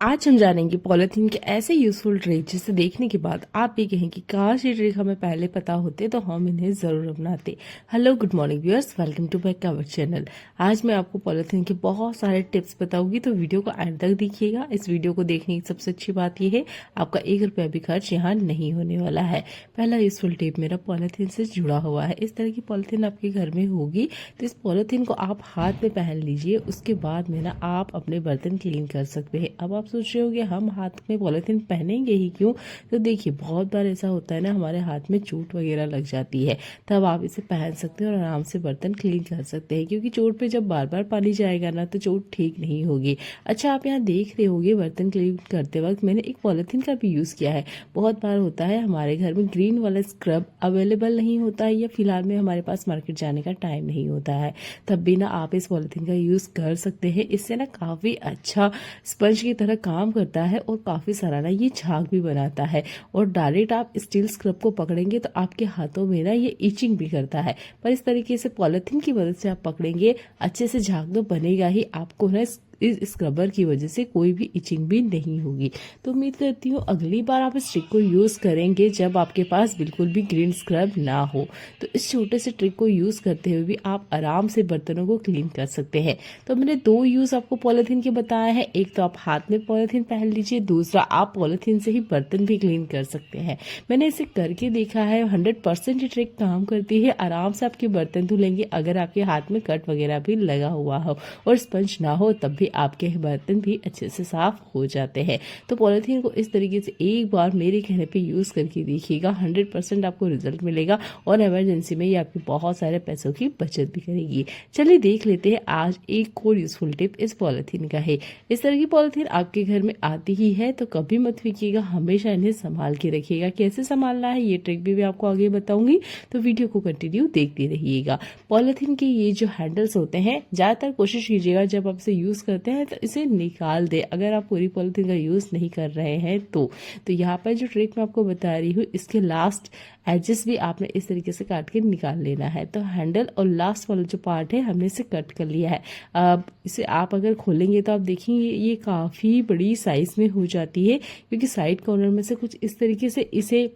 आज हम जानेंगे पॉलिथीन के ऐसे यूजफुल ट्रिक जिसे देखने के बाद आप भी कहें कि काश ये ट्रिक हमें पहले पता होते तो हम इन्हें जरूर अपनाते। Hello good morning viewers, welcome to back our channel. आज मैं आपको पॉलिथीन के बहुत सारे टिप्स बताऊंगी, तो वीडियो को एंड तक देखिएगा। इस वीडियो को देखने की सबसे अच्छी बात यह है, आपका 1 रुपया भी खर्च यहाँ नहीं होने वाला है। पहला यूजफुल टिप मेरा पॉलिथीन से जुड़ा हुआ है। इस तरह की पॉलिथीन आपके घर में होगी तो इस पॉलिथीन को आप हाथ में पहन लीजिए। उसके बाद में ना आप अपने बर्तन क्लीन कर सकते हैं। अब आप सोच रहे होंगे हम हाथ में पॉलिथीन पहनेंगे ही क्यों, तो देखिए बहुत बार ऐसा होता है ना, हमारे हाथ में चोट वगैरह लग जाती है, तब आप इसे पहन सकते हैं और आराम से बर्तन क्लीन कर सकते हैं। क्योंकि चोट पे जब बार बार पानी जाएगा ना तो चोट ठीक नहीं होगी। अच्छा, आप यहाँ देख रहे होंगे बर्तन क्लीन करते वक्त मैंने एक पॉलिथीन का भी यूज़ किया है। बहुत बार होता है हमारे घर में ग्रीन वाला स्क्रब अवेलेबल नहीं होता है, या फिलहाल में हमारे पास मार्केट जाने का टाइम नहीं होता है, तब भी ना आप इस पॉलिथीन का यूज़ कर सकते हैं। इससे ना काफ़ी अच्छा स्पंज की तरह काम करता है और काफ़ी सारा ना ये झाग भी बनाता है। और डायरेक्ट आप स्टील स्क्रब को पकड़ेंगे तो आपके हाथों में ना ये इचिंग भी करता है, पर इस तरीके से पॉलिथीन की मदद से आप पकड़ेंगे अच्छे से झाग तो बनेगा ही, आपको ना इस स्क्रबर की वजह से कोई भी इचिंग भी नहीं होगी। तो उम्मीद करती हूँ अगली बार आप इस ट्रिक को यूज़ करेंगे जब आपके पास बिल्कुल भी ग्रीन स्क्रब ना हो, तो इस छोटे से ट्रिक को यूज़ करते हुए भी आप आराम से बर्तनों को क्लीन कर सकते हैं। तो मैंने 2 यूज़ आपको पॉलिथीन के बताया है। एक तो आप हाथ में पॉलिथीन पहन लीजिए, दूसरा आप पॉलिथीन से ही बर्तन भी क्लीन कर सकते हैं। मैंने इसे करके देखा है, 100% ये ट्रिक काम करती है। आराम से आपके बर्तन धुलेंगे। अगर आपके हाथ में कट वगैरह भी लगा हुआ हो और स्पंज ना हो तब भी आपके बर्तन भी अच्छे से साफ हो जाते हैं। तो पॉलिथीन को इस तरीके से एक बार मेरे कहने पे यूज़ करके देखिएगा, 100% आपको रिजल्ट मिलेगा और इमरजेंसी में ये आपके बहुत सारे पैसों की बचत भी करेगी। चलिए देख लेते हैं आज एक और यूजफुल टिप इस पॉलिथीन का है। इस तरह की पॉलिथीन आपके घर में आती ही है तो कभी मत फेंकिएगा, हमेशा इन्हें संभाल के रखिएगा। कैसे संभालना है ये ट्रिक भी मैं आपको आगे बताऊंगी, तो वीडियो को कंटिन्यू देखते रहिएगा। पॉलिथीन के ये जो हैंडल्स होते हैं, ज़्यादातर कोशिश कीजिएगा जब आप इसे यूज़ करते हैं तो इसे निकाल दे, अगर आप पूरी पॉलिथीन का यूज़ नहीं कर रहे हैं तो यहाँ पर जो ट्रिक मैं आपको बता रही हूँ, इसके लास्ट एजेस भी आपने इस तरीके से काट के निकाल लेना है। तो हैंडल और लास्ट वाला जो पार्ट है हमने इसे कट कर लिया है। अब इसे आप अगर खोलेंगे तो आप देखेंगे ये काफ़ी बड़ी साइज में हो जाती है, क्योंकि साइड कॉर्नर में से कुछ इस तरीके से इसे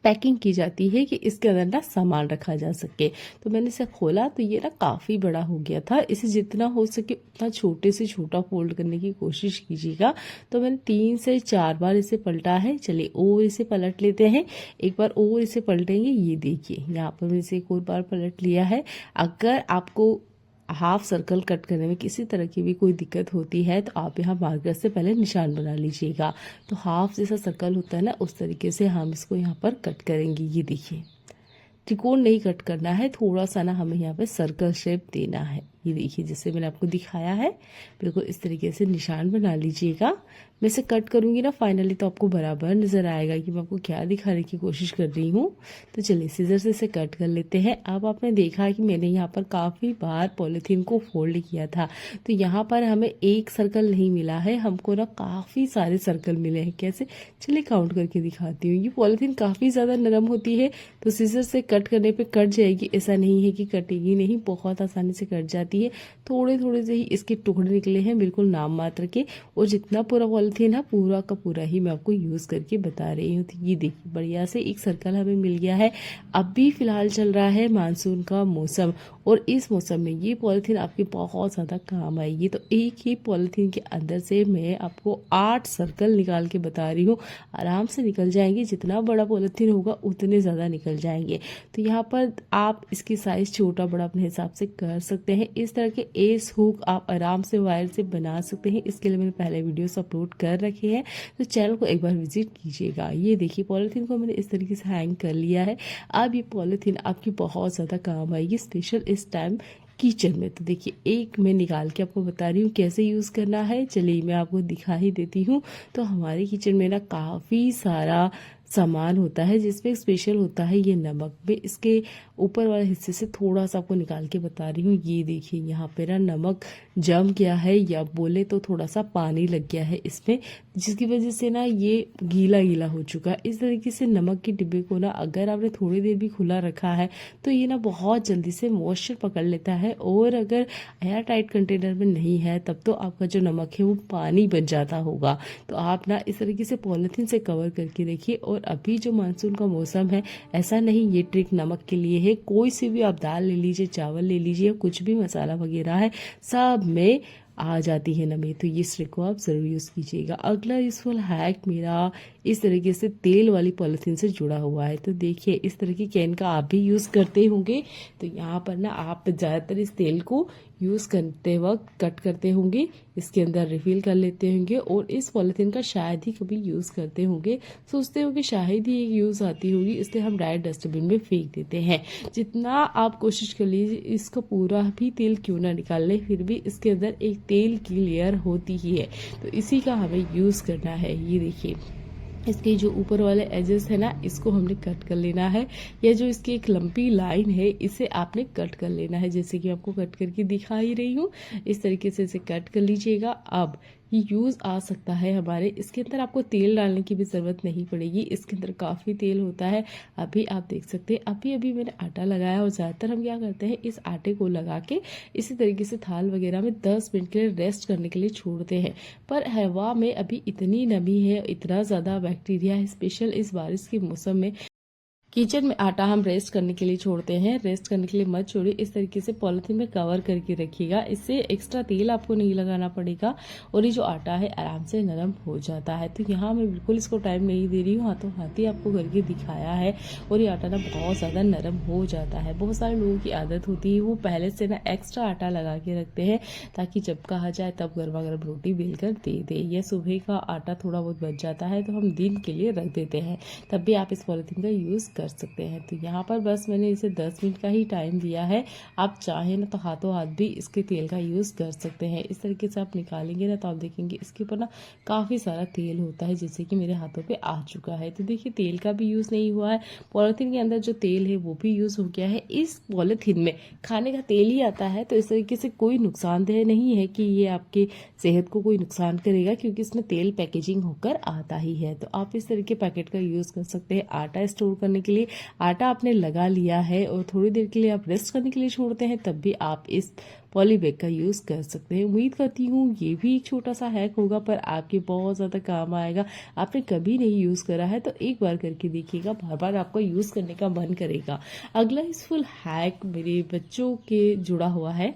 पैकिंग की जाती है कि इसके अंदर ना सामान रखा जा सके। तो मैंने इसे खोला तो ये ना काफ़ी बड़ा हो गया था। इसे जितना हो सके उतना छोटे से छोटा फोल्ड करने की कोशिश कीजिएगा। तो मैंने 3 से 4 बार इसे पलटा है। चलिए और इसे पलट लेते हैं, एक बार और इसे पलटेंगे। ये देखिए यहाँ पर मैंने इसे एक और बार पलट लिया है। अगर आपको हाफ सर्कल कट करने में किसी तरह की भी कोई दिक्कत होती है तो आप यहाँ मार्कर से पहले निशान बना लीजिएगा। तो हाफ जैसा सर्कल होता है ना, उस तरीके से हम इसको यहाँ पर कट करेंगे। ये देखिए, त्रिकोण नहीं कट करना है, थोड़ा सा ना हमें यहाँ पे सर्कल शेप देना है। ये देखिए जैसे मैंने आपको दिखाया है, बिल्कुल इस तरीके से निशान बना लीजिएगा। मैं इसे कट करूँगी ना फाइनली तो आपको बराबर नज़र आएगा कि मैं आपको क्या दिखाने की कोशिश कर रही हूँ। तो चलिए सीजर से इसे कट कर लेते हैं। अब आपने देखा कि मैंने यहाँ पर काफ़ी बार पॉलीथीन को फोल्ड किया था, तो यहाँ पर हमें एक सर्कल नहीं मिला है, हमको ना काफ़ी सारे सर्कल मिले हैं। कैसे, चलिए काउंट करके दिखाती हूँ। ये पॉलीथीन काफ़ी ज़्यादा नरम होती है तो सीजर से कट करने पे कट जाएगी, ऐसा नहीं है कि कटेगी नहीं, बहुत आसानी से कट जाती है। थोड़े थोड़े से ही इसके टुकड़े निकले हैं, बिल्कुल नाम मात्र के, और जितना पूरा पॉलीथीन है पूरा का पूरा ही मैं आपको यूज़ करके बता रही हूँ। तो ये देखिए बढ़िया से एक सर्कल हमें मिल गया है। अब भी फिलहाल चल रहा है मानसून का मौसम, और इस मौसम में ये पॉलीथीन आपके बहुत ज़्यादा काम आएगी। तो एक ही पॉलीथीन के अंदर से मैं आपको 8 सर्कल निकाल के बता रही हूँ, आराम से निकल जाएंगे। जितना बड़ा पॉलीथीन होगा उतने ज़्यादा निकल जाएंगे। तो यहाँ पर आप इसकी साइज़ छोटा बड़ा अपने हिसाब से कर सकते हैं। इस तरह के एस हुक आप आराम से वायर से बना सकते हैं। इसके लिए मैंने पहले वीडियोस अपलोड कर रखे हैं, तो चैनल को एक बार विजिट कीजिएगा। ये देखिए पॉलीथीन को मैंने इस तरीके से हैंग कर लिया है। अब ये पॉलीथीन आपकी बहुत ज़्यादा काम आएगी, स्पेशल इस टाइम किचन में। तो देखिए एक मैं निकाल के आपको बता रही हूँ कैसे यूज़ करना है। चलिए मैं आपको दिखा ही देती हूँ। तो हमारे किचन में ना काफ़ी सारा सामान होता है जिसमें स्पेशल होता है ये नमक। मैं इसके ऊपर वाले हिस्से से थोड़ा सा आपको निकाल के बता रही हूँ। ये देखिए यहाँ पे ना नमक जम गया है, या बोले तो थोड़ा सा पानी लग गया है इसमें, जिसकी वजह से ना ये गीला गीला हो चुका है। इस तरीके से नमक के डिब्बे को ना अगर आपने थोड़ी देर भी खुला रखा है तो ये ना बहुत जल्दी से मॉइस्चर पकड़ लेता है, और अगर एयर टाइट कंटेनर में नहीं है तब तो आपका जो नमक है वो पानी बन जाता होगा। तो आप ना इस तरीके से पॉलिथीन से कवर करके देखिए। और अभी जो मानसून का मौसम है, ऐसा नहीं ये ट्रिक नमक के लिए है, कोई सी भी आप दाल ले लीजिए, चावल ले लीजिए, कुछ भी मसाला वगैरह है, सब में आ जाती है नमी। तो ये ट्रिक को आप ज़रूर यूज़ कीजिएगा। अगला यूजफुल हैक मेरा इस तरीके से तेल वाली पॉलिथीन से जुड़ा हुआ है। तो देखिए इस तरह की कैन का आप भी यूज़ करते होंगे, तो यहाँ पर ना आप ज़्यादातर इस तेल को यूज़ करते वक्त कट करते होंगे, इसके अंदर रिफिल कर लेते होंगे, और इस पॉलिथीन का शायद ही कभी यूज़ करते होंगे। सोचते होंगे शायद ही एक यूज़ आती होगी, इसलिए हम डायरेक्ट डस्टबिन में फेंक देते हैं। जितना आप कोशिश कर लीजिए इसका पूरा भी तेल क्यों ना निकाल लें, फिर भी इसके अंदर एक तेल की लेयर होती ही है, तो इसी का हमें यूज़ करना है। ये देखिए इसके जो ऊपर वाले एजेस है ना, इसको हमने कट कर लेना है, या जो इसकी एक लंबी लाइन है इसे आपने कट कर लेना है, जैसे कि आपको कट करके दिखा ही रही हूँ। इस तरीके से इसे कट कर लीजिएगा। अब ये यूज़ आ सकता है हमारे, इसके अंदर आपको तेल डालने की भी ज़रूरत नहीं पड़ेगी, इसके अंदर काफ़ी तेल होता है। अभी आप देख सकते हैं अभी अभी मैंने आटा लगाया, और ज़्यादातर हम क्या करते हैं इस आटे को लगा के इसी तरीके से थाल वगैरह में 10 मिनट के लिए रेस्ट करने के लिए छोड़ते हैं। पर हवा में अभी इतनी नमी है, इतना ज़्यादा बैक्टीरिया है, स्पेशल इस बारिश के मौसम में किचन में आटा हम रेस्ट करने के लिए छोड़ते हैं। रेस्ट करने के लिए मत छोड़िए, इस तरीके से पॉलिथीन में कवर करके रखिएगा, इससे एक्स्ट्रा तेल आपको नहीं लगाना पड़ेगा, और ये जो आटा है आराम से नरम हो जाता है। तो यहाँ मैं बिल्कुल इसको टाइम नहीं दे रही हूँ, हाथों हाथ ही आपको करके दिखाया है, और ये आटा ना बहुत ज़्यादा नरम हो जाता है। बहुत सारे लोगों की आदत होती है वो पहले से ना एक्स्ट्रा आटा लगा के रखते हैं, ताकि जब कहा जाए तब गर्मा गर्म रोटी बेल कर दे दे। या सुबह का आटा थोड़ा बहुत बच जाता है तो हम दिन के लिए रख देते हैं, तब भी आप इस पॉलिथीन का यूज़ कर सकते हैं। तो यहाँ पर बस मैंने इसे 10 मिनट का ही टाइम दिया है, आप चाहें ना तो हाथों हाथ भी इसके तेल का यूज़ कर सकते हैं। इस तरीके से आप निकालेंगे ना तो आप देखेंगे इसके ऊपर ना काफ़ी सारा तेल होता है, जैसे कि मेरे हाथों पे आ चुका है। तो देखिए तेल का भी यूज़ नहीं हुआ है, पॉलिथीन के अंदर जो तेल है वो भी यूज़ हो गया है। इस पॉलिथीन में खाने का तेल ही आता है, तो इस तरीके से कोई नुकसानदेह नहीं है कि ये आपके सेहत को कोई नुकसान करेगा, क्योंकि इसमें तेल पैकेजिंग होकर आता ही है। तो आप इस तरह के पैकेट का यूज़ कर सकते हैं। आटा स्टोर करने के लिए आटा आपने लगा लिया है और थोड़ी देर के लिए आप रेस्ट करने के लिए छोड़ते हैं, तब भी आप इस पॉली बैग का यूज़ कर सकते हैं। उम्मीद करती हूँ ये भी एक छोटा सा हैक होगा, पर आपके बहुत ज़्यादा काम आएगा। आपने कभी नहीं यूज़ करा है तो एक बार करके देखिएगा, बार बार आपको यूज़ करने का मन करेगा। अगला यूजफुल हैक मेरे बच्चों के जुड़ा हुआ है।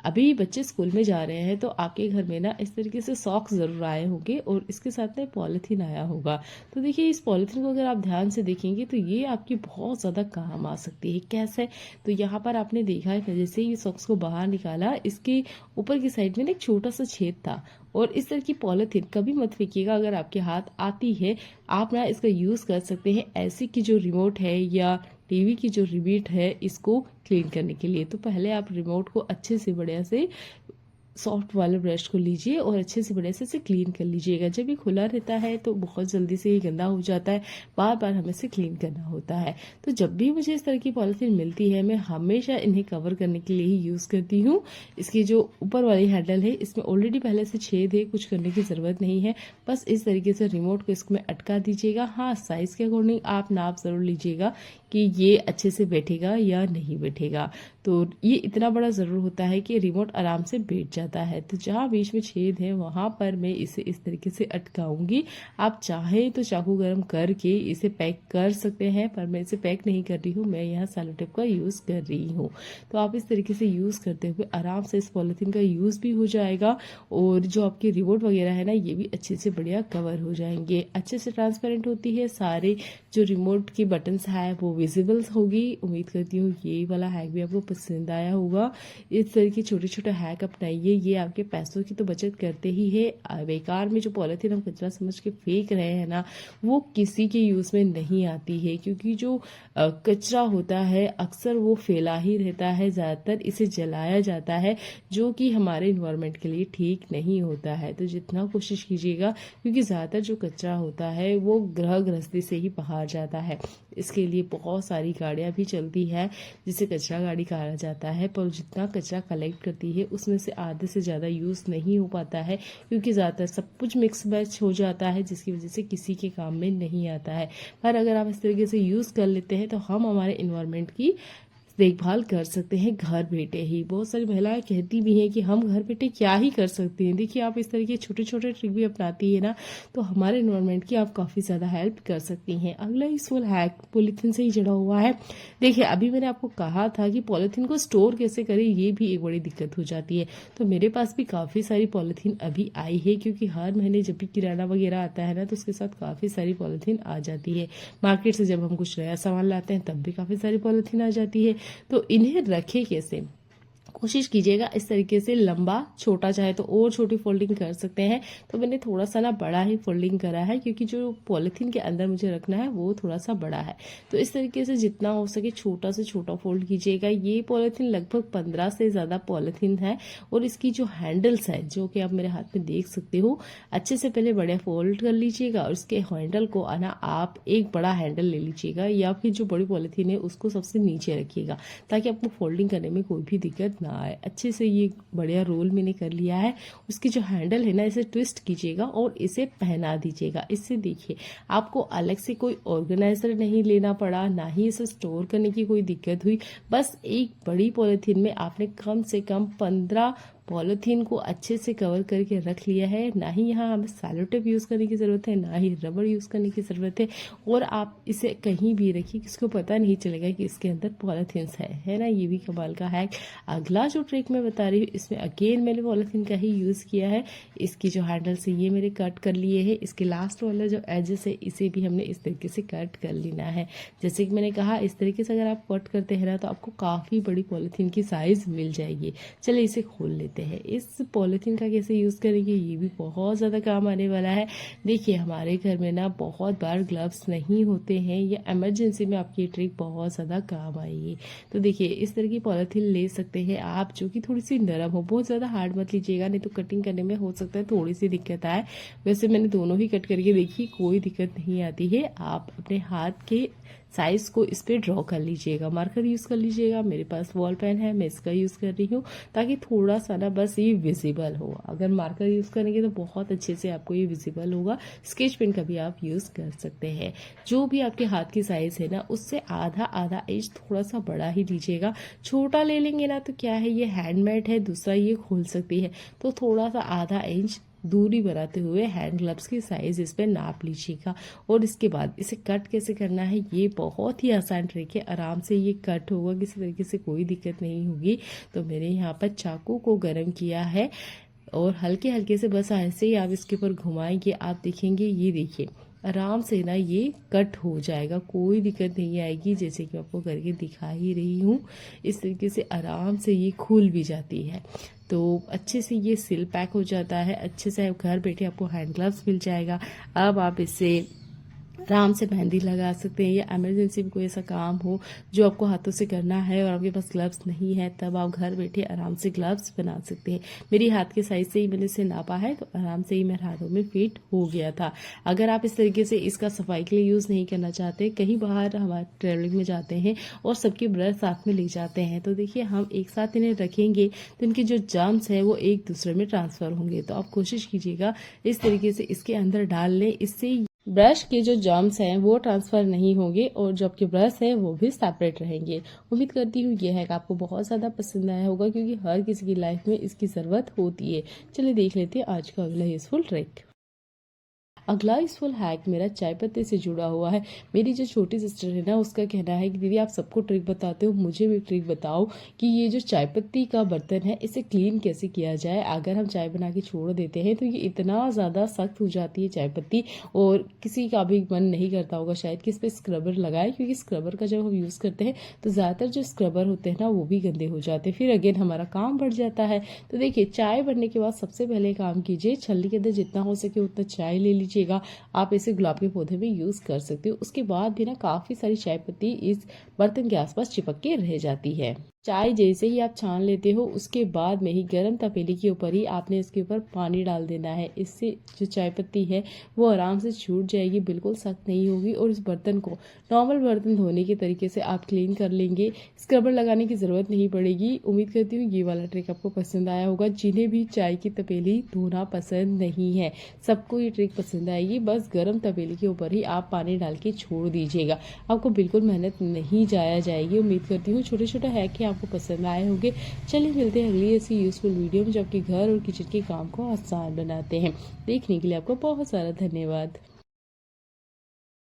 अभी बच्चे स्कूल में जा रहे हैं तो आपके घर में ना इस तरीके से सॉक्स ज़रूर आए होंगे, और इसके साथ में पॉलीथीन आया होगा। तो देखिए इस पॉलीथीन को अगर आप ध्यान से देखेंगे तो ये आपकी बहुत ज़्यादा काम आ सकती है। कैसे? तो यहाँ पर आपने देखा है, जैसे ही सॉक्स को बाहर निकाला, इसके ऊपर की साइड में ना एक छोटा सा छेद था, और इस तरह की पॉलीथीन कभी मत फेंकिएगा अगर आपके हाथ आती है। आप ना इसका यूज़ कर सकते हैं ऐसी की जो रिमोट है या टीवी की जो रिमोट है इसको क्लीन करने के लिए। तो पहले आप रिमोट को अच्छे से बढ़िया से सॉफ्ट वाले ब्रश को लीजिए और अच्छे से बढ़िया से इसे क्लीन कर लीजिएगा। जब ये खुला रहता है तो बहुत जल्दी से ये गंदा हो जाता है, बार बार हमें इसे क्लीन करना होता है। तो जब भी मुझे इस तरह की पॉलिथीन मिलती है मैं हमेशा इन्हें कवर करने के लिए ही यूज़ करती हूँ। इसकी जो ऊपर वाली हैंडल है इसमें ऑलरेडी पहले से छेद है, कुछ करने की ज़रूरत नहीं है। बस इस तरीके से रिमोट को इसमें अटका दीजिएगा। हाँ, साइज़ के अकॉर्डिंग आप नाप ज़रूर लीजिएगा कि ये अच्छे से बैठेगा या नहीं बैठेगा। तो ये इतना बड़ा ज़रूर होता है कि रिमोट आराम से बैठ जाता है। तो जहाँ बीच में छेद है वहाँ पर मैं इसे इस तरीके से अटकाऊंगी। आप चाहें तो चाकू गर्म करके इसे पैक कर सकते हैं, पर मैं इसे पैक नहीं कर रही हूँ, मैं यहाँ सेलो टेप का यूज़ कर रही हूँ। तो आप इस तरीके से यूज़ करते हुए आराम से इस पॉलिथीन का यूज़ भी हो जाएगा, और जो आपकी रिमोट वगैरह है ना ये भी अच्छे से बढ़िया कवर हो जाएंगे। अच्छे से ट्रांसपेरेंट होती है, सारे जो रिमोट की बटन्स है वो विजिबल होगी। उम्मीद करती हूँ ये वाला हैक भी आपको पसंद आया होगा। इस तरह के छोटे छोटे हैक अपनाइए। करिए, ये आपके पैसों की तो बचत करते ही है। बेकार में जो पॉलीथीन हम कचरा समझ के फेंक रहे हैं ना, वो किसी के यूज़ में नहीं आती है, क्योंकि जो कचरा होता है अक्सर वो फैला ही रहता है, ज़्यादातर इसे जलाया जाता है, जो कि हमारे इन्वायरमेंट के लिए ठीक नहीं होता है। तो जितना कोशिश कीजिएगा, क्योंकि ज़्यादातर जो कचरा होता है वो गृह गृहस्थी से ही बाहर जाता है। इसके लिए बहुत सारी गाड़ियाँ भी चलती है जिसे कचरा गाड़ी कहा जाता है, पर जितना कचरा कलेक्ट करती है उसमें से आधे से ज़्यादा यूज़ नहीं हो पाता है, क्योंकि ज़्यादातर सब कुछ मिक्स मैच हो जाता है, जिसकी वजह से किसी के काम में नहीं आता है। पर अगर आप इस तरीके से यूज़ कर लेते हैं तो हम हमारे इन्वायरमेंट की देखभाल कर सकते हैं घर बैठे ही। बहुत सारी महिलाएं कहती भी हैं कि हम घर बैठे क्या ही कर सकते हैं। देखिए, आप इस तरह के छोटे छोटे ट्रिक भी अपनाती है ना, तो हमारे इन्वायरमेंट की आप काफ़ी ज़्यादा हेल्प कर सकती हैं। अगला यूजफुल हैक पॉलीथीन से ही जुड़ा हुआ है। देखिए, अभी मैंने आपको कहा था कि पॉलीथीन को स्टोर कैसे करें, ये भी एक बड़ी दिक्कत हो जाती है। तो मेरे पास भी काफ़ी सारी पॉलीथीन अभी आई है, क्योंकि हर महीने जब भी किराना वगैरह आता है ना, तो उसके साथ काफ़ी सारी पॉलीथीन आ जाती है। मार्केट से जब हम कुछ नया सामान लाते हैं तब भी काफ़ी सारी पॉलीथीन आ जाती है। तो इन्हें रखें कैसे, कोशिश कीजिएगा इस तरीके से लंबा, छोटा चाहे तो और छोटी फोल्डिंग कर सकते हैं। तो मैंने थोड़ा सा ना बड़ा ही फोल्डिंग करा है, क्योंकि जो पॉलीथीन के अंदर मुझे रखना है वो थोड़ा सा बड़ा है। तो इस तरीके से जितना हो सके छोटा से छोटा फोल्ड कीजिएगा। ये पॉलीथीन लगभग 15 से ज़्यादा पॉलीथीन है, और इसकी जो हैंडल्स है, जो कि आप मेरे हाथ में देख सकते हो, अच्छे से पहले बड़े फोल्ड कर लीजिएगा, और इसके हैंडल को आना आप एक बड़ा हैंडल ले लीजिएगा, या फिर जो बड़ी पॉलीथीन है उसको सबसे नीचे रखिएगा, ताकि आपको फोल्डिंग करने में कोई भी दिक्कत ना आए। अच्छे से ये बढ़िया रोल मैंने कर लिया है। उसकी जो हैंडल है ना, इसे ट्विस्ट कीजिएगा और इसे पहना दीजिएगा। इससे देखिए, आपको अलग से कोई ऑर्गेनाइजर नहीं लेना पड़ा, ना ही इसे स्टोर करने की कोई दिक्कत हुई। बस एक बड़ी पॉलीथीन में आपने कम से कम 15 पॉलीथीन को अच्छे से कवर करके रख लिया है। ना ही यहाँ हमें सैलो टेप यूज़ करने की ज़रूरत है, ना ही रबड़ यूज़ करने की ज़रूरत है, और आप इसे कहीं भी रखिए, किसी को पता नहीं चलेगा कि इसके अंदर पॉलीथीन्स है ना। ये भी कमाल का है। अगला जो ट्रिक मैं बता रही हूँ, इसमें अगेन मैंने पॉलीथीन का ही यूज़ किया है। इसकी जो हैंडल से ये मेरे कट कर लिए है, इसके लास्ट वाला जो एजेस है इसे भी हमने इस तरीके से कट कर लेना है। जैसे कि मैंने कहा, इस तरीके से अगर आप कट करते हैं ना, तो आपको काफ़ी बड़ी पॉलीथीन की साइज़ मिल जाएगी। चलिए इसे खोल लेते हैं। इस पॉलीथीन का कैसे यूज़ करेंगे, ये भी बहुत ज़्यादा काम आने वाला है। देखिए, हमारे घर में ना बहुत बार ग्लव्स नहीं होते हैं, या इमरजेंसी में आपकी ट्रिक बहुत ज़्यादा काम आएगी। तो देखिए, इस तरह की पॉलीथीन ले सकते हैं आप, जो कि थोड़ी सी नरम हो। बहुत ज़्यादा हार्ड मत लीजिएगा, नहीं तो कटिंग करने में हो सकता है थोड़ी सी दिक्कत आए। वैसे मैंने दोनों ही कट करके देखी, कोई दिक्कत नहीं आती है। आप अपने हाथ के साइज़ को इस पर ड्रॉ कर लीजिएगा, मार्कर यूज़ कर लीजिएगा। मेरे पास वॉल पेन है, मैं इसका यूज़ कर रही हूँ, ताकि थोड़ा सा ना बस ये विजिबल हो। अगर मार्कर यूज़ करेंगे तो बहुत अच्छे से आपको ये विजिबल होगा। स्केच पेन का भी आप यूज़ कर सकते हैं। जो भी आपके हाथ की साइज़ है ना, उससे आधा आधा इंच थोड़ा सा बड़ा ही लीजिएगा। छोटा ले लेंगे ना तो क्या है, ये हैंडमेड है, दूसरा ये खोल सकती है, तो थोड़ा सा आधा इंच दूरी बनाते हुए हैंड ग्लव्स की साइज इस पे नाप लीजिएगा। और इसके बाद इसे कट कैसे करना है, ये बहुत ही आसान ट्रिक है। आराम से ये कट होगा, किसी तरीके से कोई दिक्कत नहीं होगी। तो मैंने यहाँ पर चाकू को गर्म किया है, और हल्के हल्के से बस ऐसे ही आप इसके ऊपर घुमाएंगे, आप देखेंगे, ये देखिए आराम से ना ये कट हो जाएगा, कोई दिक्कत नहीं आएगी। जैसे कि आपको करके दिखा ही रही हूँ, इस तरीके से आराम से ये खुल भी जाती है। तो अच्छे से ये सिल पैक हो जाता है। अच्छे से घर बैठे आपको हैंड ग्लव्स मिल जाएगा। अब आप इससे आराम से मेहंदी लगा सकते हैं, या इमरजेंसी में कोई ऐसा काम हो जो आपको हाथों से करना है और आपके पास ग्लव्स नहीं है, तब आप घर बैठे आराम से ग्लव्स बना सकते हैं। मेरी हाथ के साइज से ही मैंने इसे नापा है, तो आराम से ही मेरे हाथों में फिट हो गया था। अगर आप इस तरीके से इसका सफाई के लिए यूज़ नहीं करना चाहते, कहीं बाहर हमारे ट्रेवलिंग में जाते हैं और सबके ब्रश साथ में ले जाते हैं, तो देखिए हम एक साथ इन्हें रखेंगे तो इनके जो जर्म्स हैं वो एक दूसरे में ट्रांसफ़र होंगे। तो आप कोशिश कीजिएगा इस तरीके से इसके अंदर डाल लें, इससे ब्रश के जो जर्म्स हैं वो ट्रांसफ़र नहीं होंगे, और जो आपके ब्रश है वो भी सेपरेट रहेंगे। उम्मीद करती हूँ यह हैक आपको बहुत ज़्यादा पसंद आया होगा, क्योंकि हर किसी की लाइफ में इसकी ज़रूरत होती है। चलिए देख लेते हैं आज का अगला यूजफुल ट्रिक। अगला यूज़फुल हैक मेरा चाय पत्ती से जुड़ा हुआ है। मेरी जो छोटी सिस्टर है ना, उसका कहना है कि दीदी आप सबको ट्रिक बताते हो, मुझे भी ट्रिक बताओ कि ये जो चाय पत्ती का बर्तन है इसे क्लीन कैसे किया जाए। अगर हम चाय बना के छोड़ देते हैं तो ये इतना ज़्यादा सख्त हो जाती है चाय पत्ती, और किसी का भी मन नहीं करता होगा शायद कि इस पर स्क्रबर लगाए, क्योंकि स्क्रबर का जब हम यूज़ करते हैं तो ज़्यादातर जो स्क्रबर होते हैं ना वो भी गंदे हो जाते हैं, फिर अगेन हमारा काम बढ़ जाता है। तो देखिए, चाय बनने के बाद सबसे पहले काम कीजिए, छलनी के अंदर जितना हो सके उतना चाय ले लीजिएगा। आप इसे गुलाब के पौधे में यूज़ कर सकते हो। उसके बाद भी ना काफ़ी सारी चाय पत्ती इस बर्तन के आसपास चिपक के रह जाती है। चाय जैसे ही आप छान लेते हो उसके बाद में ही गर्म तपेली के ऊपर ही आपने इसके ऊपर पानी डाल देना है। इससे जो चाय पत्ती है वो आराम से छूट जाएगी, बिल्कुल सख्त नहीं होगी, और इस बर्तन को नॉर्मल बर्तन धोने के तरीके से आप क्लीन कर लेंगे। स्क्रबर लगाने की ज़रूरत नहीं पड़ेगी। उम्मीद करती हूँ ये वाला ट्रिक आपको पसंद आया होगा। जिन्हें भी चाय की तपेली धोना पसंद नहीं है, सबको ये ट्रिक पसंद आएगी। बस गर्म तपेली के ऊपर ही आप पानी डाल के छोड़ दीजिएगा, आपको बिल्कुल मेहनत नहीं जाया जाएगी। उम्मीद करती हूँ छोटे छोटे हैक आपको पसंद आए होंगे। चलिए मिलते हैं अगली ऐसी यूजफुल वीडियो में जो आपके घर और किचन के काम को आसान बनाते हैं। देखने के लिए आपको बहुत सारा धन्यवाद।